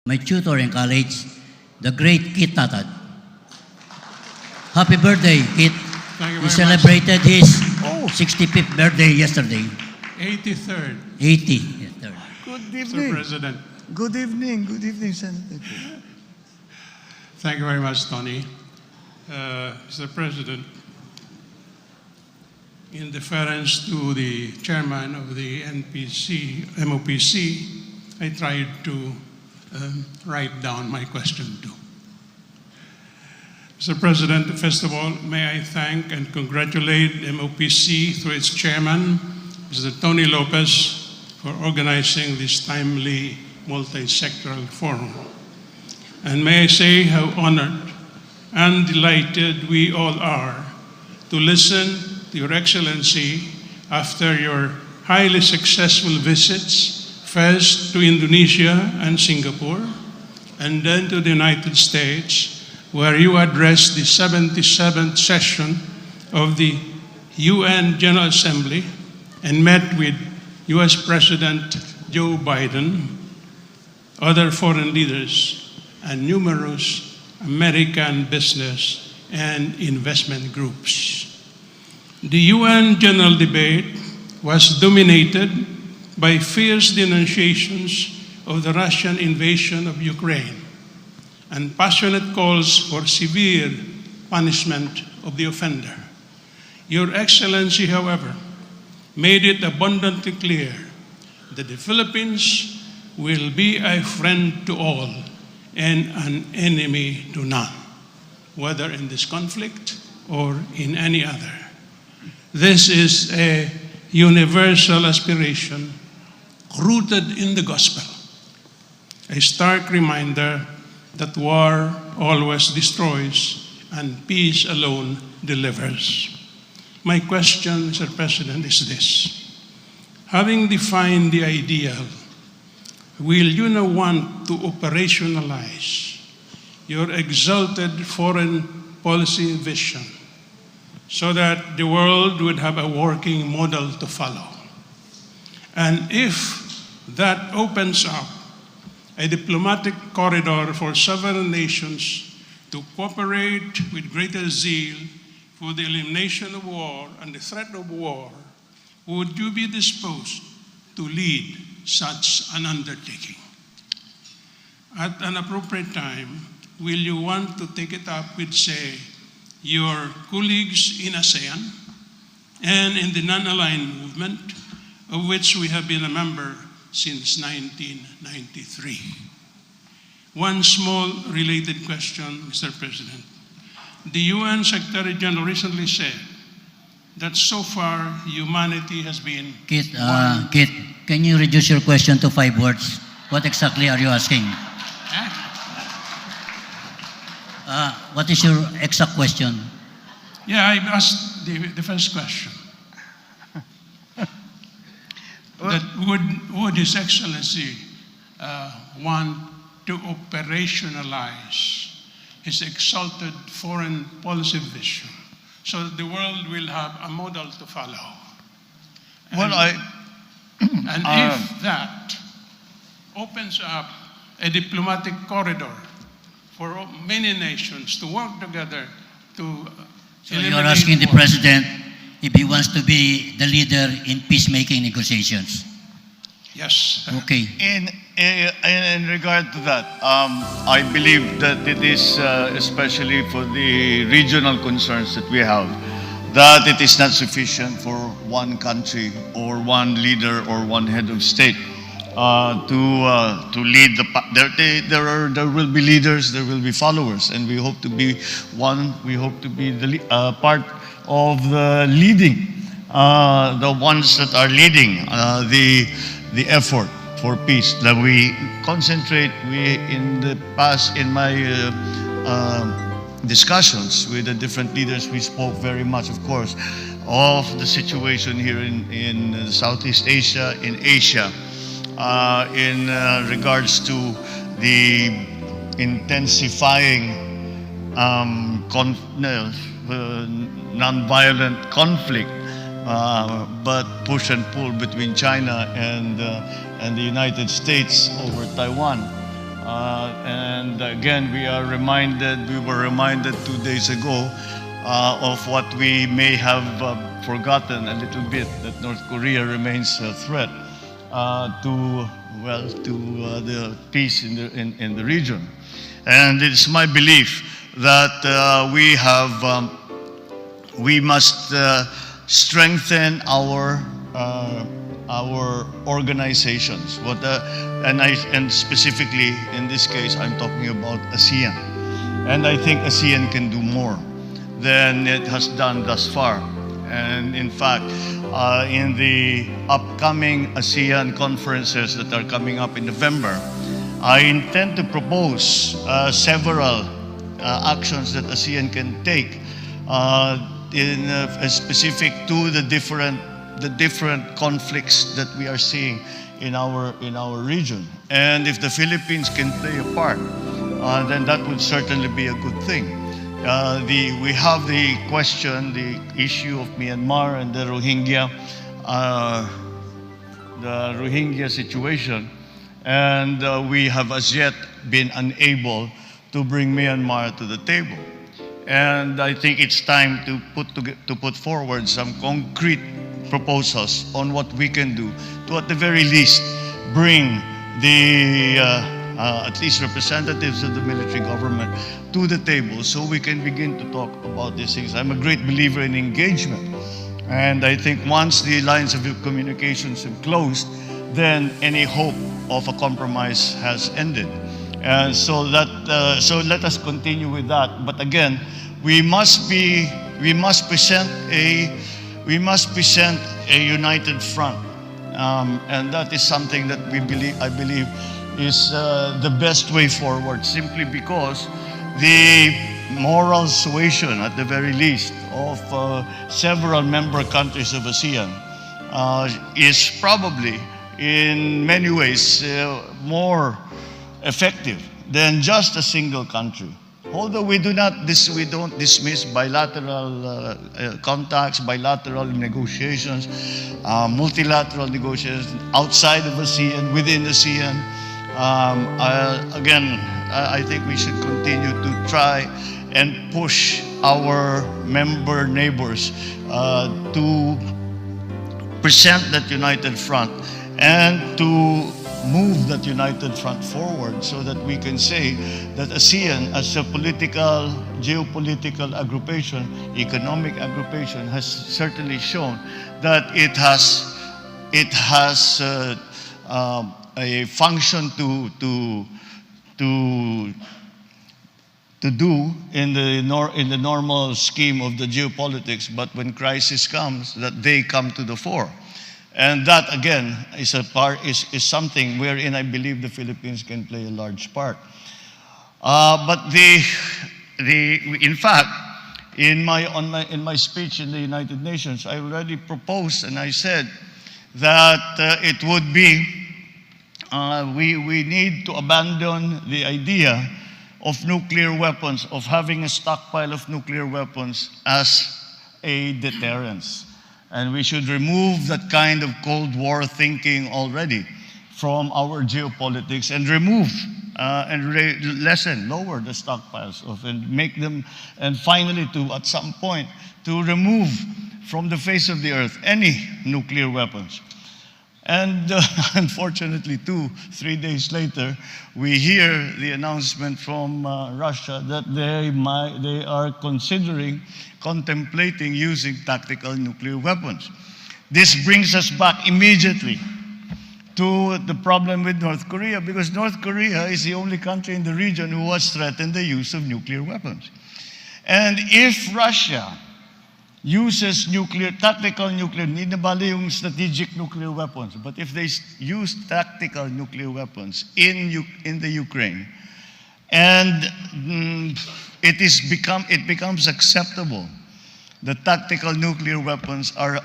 my tutor in college, the great Kit Tatad. Happy birthday, Kit. Thank you He very celebrated his 65th birthday yesterday. much. 83rd, 80. Yes, sir. Good Mr. evening. President. Good evening. Good evening, Senator. Thank you very much, Tony. Mr. President, in deference to the chairman of the MOPC, I tried to write down my question too. Mr. President, first of all, may I thank and congratulate MOPC through its chairman, Mr. Tony Lopez, for organizing this timely multi-sectoral forum. And may I say how honored and delighted we all are to listen to Your Excellency after your highly successful visits, first to Indonesia and Singapore, and then to the United States, where you addressed the 77th session of the UN General Assembly and met with US President Joe Biden, other foreign leaders, and numerous American business and investment groups. The UN General Debate was dominated by fierce denunciations of the Russian invasion of Ukraine and passionate calls for severe punishment of the offender. Your Excellency, however, made it abundantly clear that the Philippines will be a friend to all and an enemy to none, whether in this conflict or in any other. This is a universal aspiration rooted in the gospel, a stark reminder that war always destroys and peace alone delivers. My question, Mr. President, is this. Having defined the ideal, will you now want to operationalize your exalted foreign policy vision so that the world would have a working model to follow? And if that opens up a diplomatic corridor for sovereign nations to cooperate with greater zeal for the elimination of war and the threat of war, would you be disposed to lead such an undertaking? At an appropriate time, will you want to take it up with, say, your colleagues in ASEAN and in the non-aligned movement, of which we have been a member since 1993? One small related question, Mr. President. The UN Secretary General recently said that so far humanity has been Kit, Kit, can you reduce your question to 5 words? What exactly are you asking? What is your exact question? Yeah, I asked the first question. That would His Excellency want to operationalize his exalted foreign policy vision so that the world will have a model to follow? And if that opens up a diplomatic corridor for many nations to work together to So you're asking the President if he wants to be the leader in peacemaking negotiations? Yes. Okay. In regard to that, I believe that it is, especially for the regional concerns that we have, that it is not sufficient for one country or one leader or one head of state to lead there will be leaders, there will be followers, and we hope to be one. We hope to be the part of the leading, the ones that are leading the effort for peace. That we concentrate. In the past, in my discussions with the different leaders, we spoke very much, of course, of the situation here in Southeast Asia, in Asia, in regards to the intensifying non-violent conflict, but push and pull between China and the United States over Taiwan. And again, we were reminded 2 days ago of what we may have forgotten a little bit, that North Korea remains a threat to the peace in the region. And it's my belief that we must strengthen our organizations. And specifically in this case, I'm talking about ASEAN. And I think ASEAN can do more than it has done thus far. And in fact, in the upcoming ASEAN conferences that are coming up in November, I intend to propose several actions that ASEAN can take specific to the different conflicts that we are seeing in our region. And if the Philippines can play a part, then that would certainly be a good thing. We have the issue of Myanmar and the Rohingya situation, and we have as yet been unable to bring Myanmar to the table. And I think it's time to put forward some concrete proposals on what we can do to, at the very least, bring the at least representatives of the military government to the table so we can begin to talk about these things. I'm a great believer in engagement. And I think once the lines of communications have closed, then any hope of a compromise has ended. And so let us continue with that. But again, we must present a united front, and that is something that I believe is the best way forward. Simply because the moral suasion, at the very least, of several member countries of ASEAN is probably, in many ways, more effective than just a single country. Although we don't dismiss bilateral contacts, bilateral negotiations, multilateral negotiations outside of ASEAN, within ASEAN. I think we should continue to try and push our member neighbors to present that united front and to move that united front forward so that we can say that ASEAN, as a political, geopolitical aggregation, economic aggregation, has certainly shown that it has a function to do in the normal scheme of the geopolitics, but when crisis comes, that they come to the fore. And that, again, is is something wherein I believe the Philippines can play a large part. But in fact, in my speech in the United Nations, I already proposed and I said that it would be we need to abandon the idea of nuclear weapons, of having a stockpile of nuclear weapons as a deterrence. And we should remove that kind of Cold War thinking already from our geopolitics and remove lower the stockpiles and make them, and finally at some point, to remove from the face of the earth any nuclear weapons. And unfortunately, 2-3 days later, we hear the announcement from Russia that they are contemplating using tactical nuclear weapons. This brings us back immediately to the problem with North Korea, because North Korea is the only country in the region who has threatened the use of nuclear weapons. And if Russia uses tactical nuclear, hindi na bali yung strategic nuclear weapons, but if they use tactical nuclear weapons in the Ukraine, and it becomes acceptable that tactical nuclear weapons are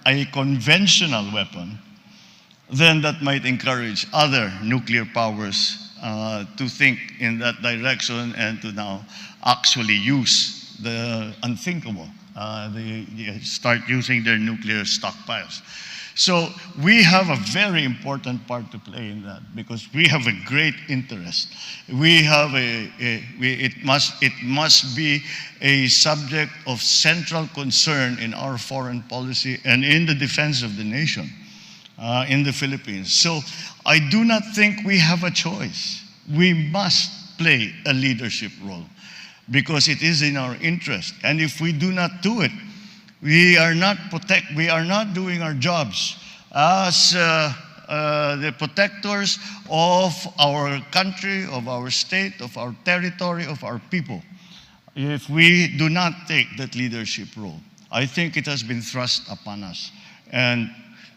a conventional weapon, then that might encourage other nuclear powers to think in that direction and to now actually use the unthinkable. They start using their nuclear stockpiles. So we have a very important part to play in that because we have a great interest. We have it must be a subject of central concern in our foreign policy and in the defense of the nation in the Philippines. So I do not think we have a choice. We must play a leadership role because it is in our interest. And if we do not do it, we are not doing our jobs as the protectors of our country, of our state, of our territory, of our people. If we do not take that leadership role, I think it has been thrust upon us. And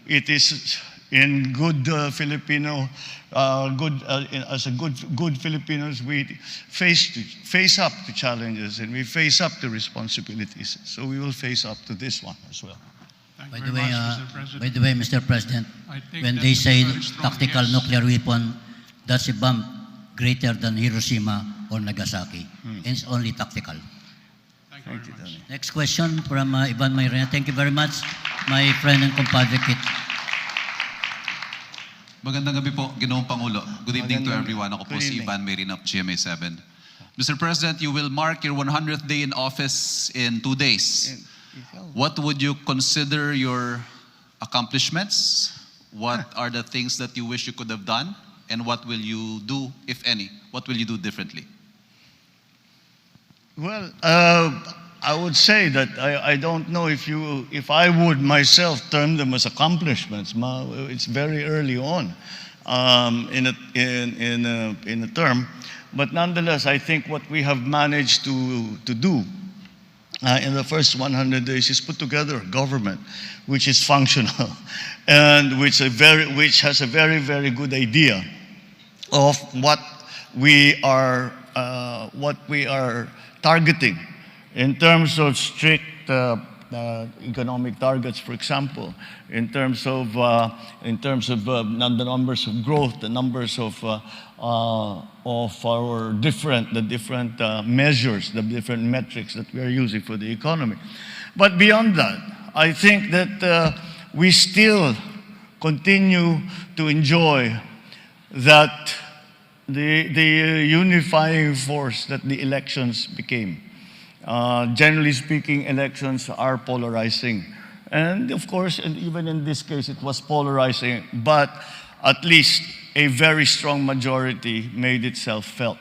it is in good Filipino, as a good Filipinos, we face up to challenges and we face up to responsibilities. So we will face up to this one as well. Thank By you the very way, much, Mr. President. by the way, Mr. President, I think when that they is a say very strong tactical yes. nuclear weapon, that's a bomb greater than Hiroshima or Nagasaki. And it's only tactical. Thank you very much. Next question from Ivan Mayrena. Thank you very much, my friend and compadre Kit. Magandang gabi po, Ginoong Pangulo. Good evening to Magandang- everyone. Ako po good si evening. Ivan Mayrena of GMA7. Mr. President, you will mark your 100th day in office in 2 days. What would you consider your accomplishments? What are the things that you wish you could have done? And what will you do, if any? What will you do differently? Well, I would say that I don't know if I would myself term them as accomplishments. It's very early on in a term, but nonetheless, I think what we have managed to do in the first 100 days is put together a government which is functional and which has a very, very good idea of what we are targeting in terms of strict economic targets, for example, in terms of the numbers of growth, the numbers of our different measures, the different metrics that we are using for the economy. But beyond that, I think that we still continue to enjoy that the unifying force that the elections became. Generally speaking, elections are polarizing. And of course, and even in this case, it was polarizing, but at least a very strong majority made itself felt.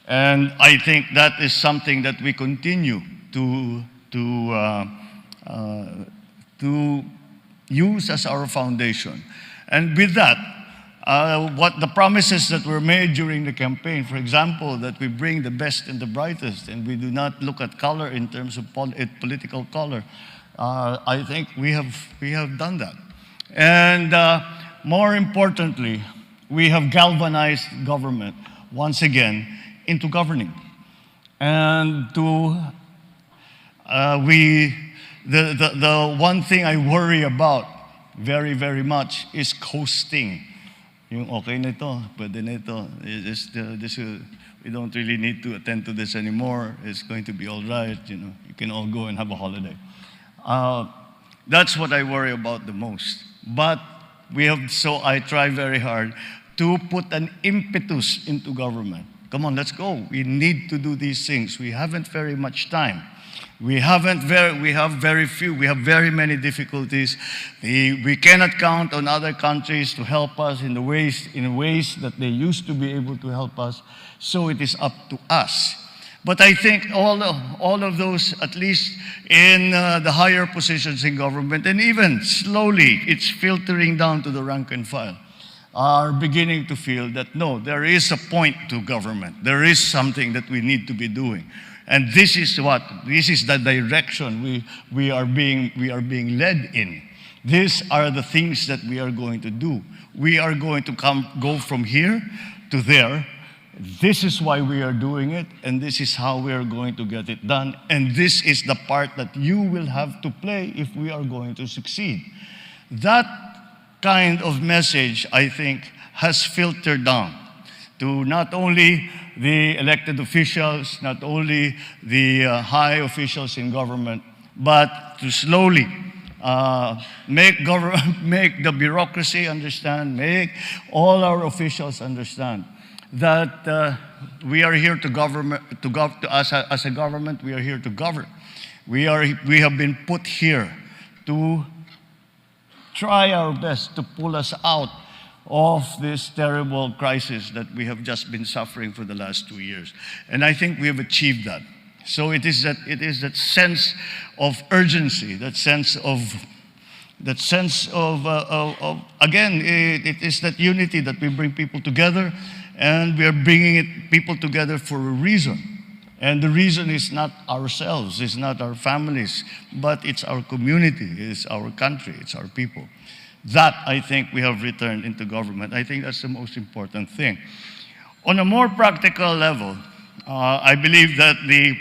And I think that is something that we continue to use as our foundation. And with that, what the promises that were made during the campaign, for example, that we bring the best and the brightest, and we do not look at color in terms of political color, I think we have done that. And more importantly, we have galvanized government once again into governing. And the one thing I worry about very, very much is coasting. Yung okay na ito, pwede na ito. We don't really need to attend to this anymore. It's going to be all right. You can all go and have a holiday. That's what I worry about the most. But I try very hard to put an impetus into government. Come on, let's go. We need to do these things. We haven't very much time. We have very few. We have very many difficulties. We cannot count on other countries to help us in ways that they used to be able to help us. So it is up to us. But I think all of those, at least in the higher positions in government, and even slowly, it's filtering down to the rank and file, are beginning to feel that no, there is a point to government. There is something that we need to be doing. And this is the direction we are being led in. These are the things that we are going to do. We are going to go from here to there. This is why we are doing it, and this is how we are going to get it done. And this is the part that you will have to play if we are going to succeed. That kind of message, I think, has filtered down to not only the elected officials, not only the high officials in government, but to slowly make government, make the bureaucracy understand, make all our officials understand that we are here to govern. As a government, we are here to govern. We have been put here to try our best to pull us out of this terrible crisis that we have just been suffering for the last 2 years. And I think we have achieved that. So it is that sense of urgency, that sense of again, it is that unity that we bring people together, and we are bringing people together for a reason. And the reason is not ourselves, it's not our families, but it's our community, it's our country, it's our people. That, I think, we have returned into government. I think that's the most important thing. On a more practical level, I believe that the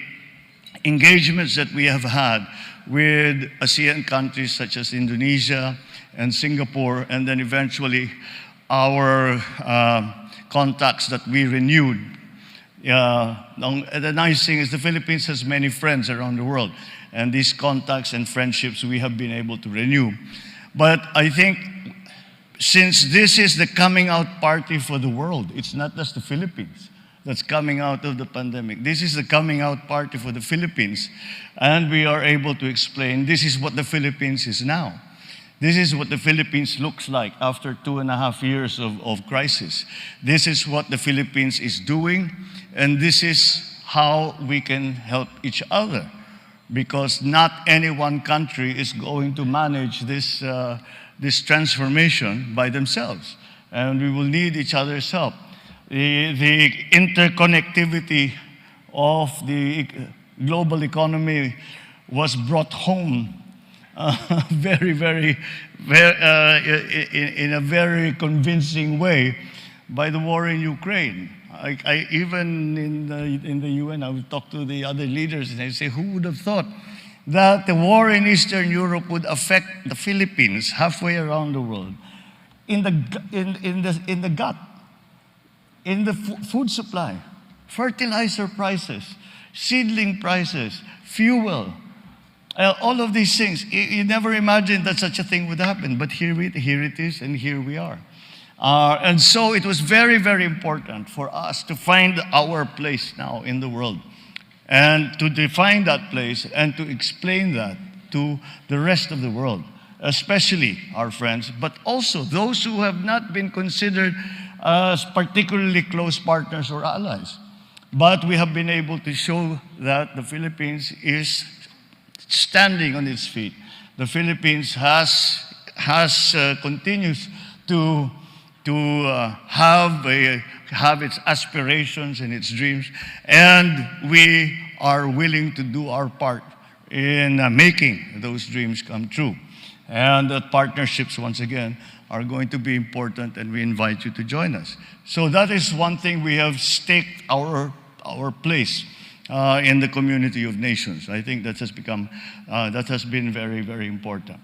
engagements that we have had with ASEAN countries such as Indonesia and Singapore, and then eventually our contacts that we renewed. The nice thing is the Philippines has many friends around the world, and these contacts and friendships we have been able to renew. But I think since this is the coming out party for the world, it's not just the Philippines that's coming out of the pandemic. This is the coming out party for the Philippines, and we are able to explain this is what the Philippines is now. This is what the Philippines looks like after 2.5 years of crisis. This is what the Philippines is doing, and this is how we can help each other. Because not any one country is going to manage this transformation by themselves. And we will need each other's help. The interconnectivity of the global economy was brought home in a very convincing way by the war in Ukraine. I even in the UN, I would talk to the other leaders and I say, who would have thought that the war in Eastern Europe would affect the Philippines halfway around the world in the gut, in the food supply, fertilizer prices, seedling prices, fuel. All of these things, you never imagined that such a thing would happen, but here it is, and here we are. And so it was very, very important for us to find our place now in the world, and to define that place and to explain that to the rest of the world, especially our friends, but also those who have not been considered as particularly close partners or allies. But we have been able to show that the Philippines is standing on its feet. The Philippines continues to have its aspirations and its dreams, and we are willing to do our part in making those dreams come true. And the partnerships, once again, are going to be important, and we invite you to join us. So that is one thing we have staked our place in the community of nations. I think that has been very, very important.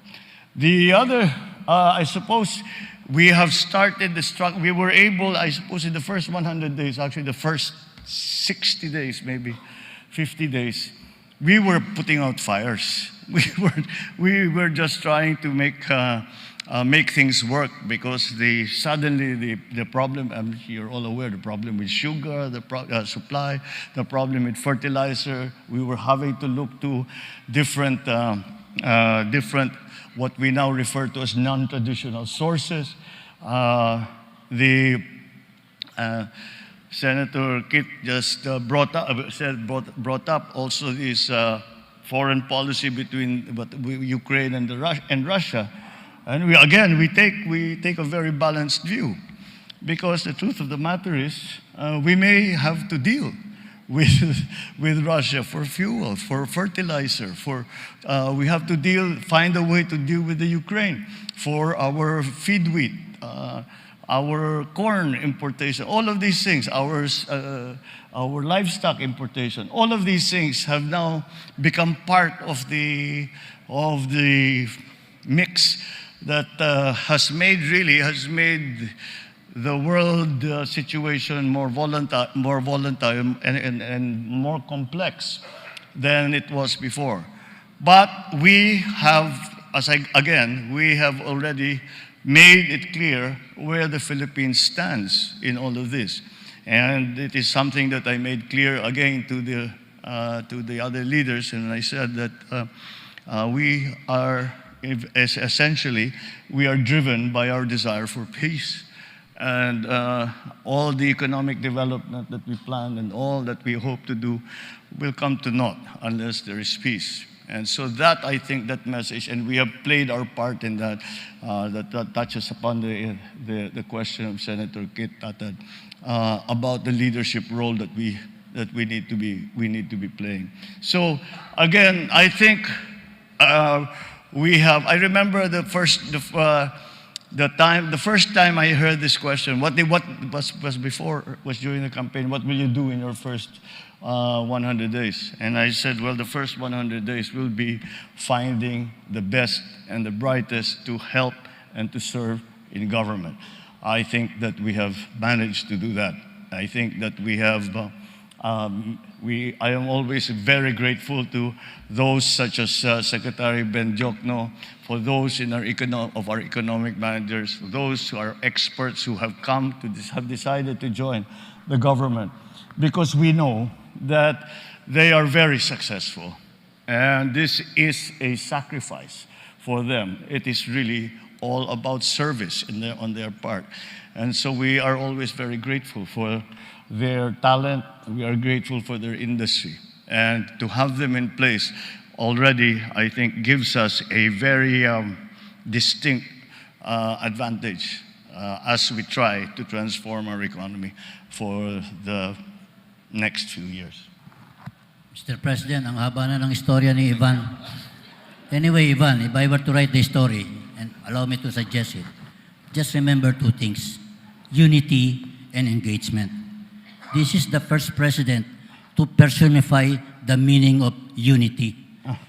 The other, I suppose, we have started the struggle. We were able, I suppose, in the first 100 days, actually the first 60 days, maybe 50 days, we were putting out fires. We were just trying to make things work, because suddenly the problem, you're all aware, the problem with sugar, the supply, the problem with fertilizer. We were having to look to different what we now refer to as non-traditional sources. Senator Kit just brought up also this foreign policy between Ukraine and Russia. And we take a very balanced view, because the truth of the matter is we may have to deal with Russia for fuel, for fertilizer, we have to find a way to deal with the Ukraine for our feed wheat, our corn importation, all of these things, our livestock importation, all of these things have now become part of the mix that has made the world situation more volatile and more complex than it was before. But we have again, we have already made it clear where the Philippines stands in all of this. And it is something that I made clear again to the other leaders, and I said that we are essentially, we are driven by our desire for peace. And all the economic development that we plan and all that we hope to do will come to naught unless there is peace. And so that, I think, that message, and we have played our part in that, that touches upon the question of Senator Kit Tatad about the leadership role that we need to be playing. So again, I think we have. I remember the first time I heard this question. What was before was during the campaign. What will you do in your first 100 days? And I said, well, the first 100 days will be finding the best and the brightest to help and to serve in government. I think that we have managed to do that. I think that we have, I am always very grateful to those such as Secretary Ben Jokno, for those in our economic managers, for those who are experts who have come to have decided to join the government, because we know that they are very successful. And this is a sacrifice for them. It is really all about service on their part. And so we are always very grateful for their talent. We are grateful for their industry. And to have them in place already, I think, gives us a very distinct advantage as we try to transform our economy for the next few years. Mr. President, ang haba na ng istorya ni Ivan. Anyway, Ivan, if I were to write the story, and allow me to suggest it, just remember two things: unity and engagement. This is the first president to personify the meaning of unity.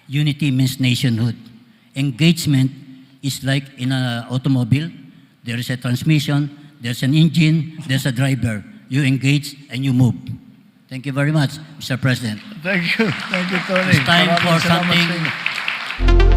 Unity means nationhood. Engagement is like in an automobile. There is a transmission, there's an engine, there's a driver. You engage and you move. Thank you very much, Mr. President. Thank you, Tony. It's time for Maraming salamat something sa inyo.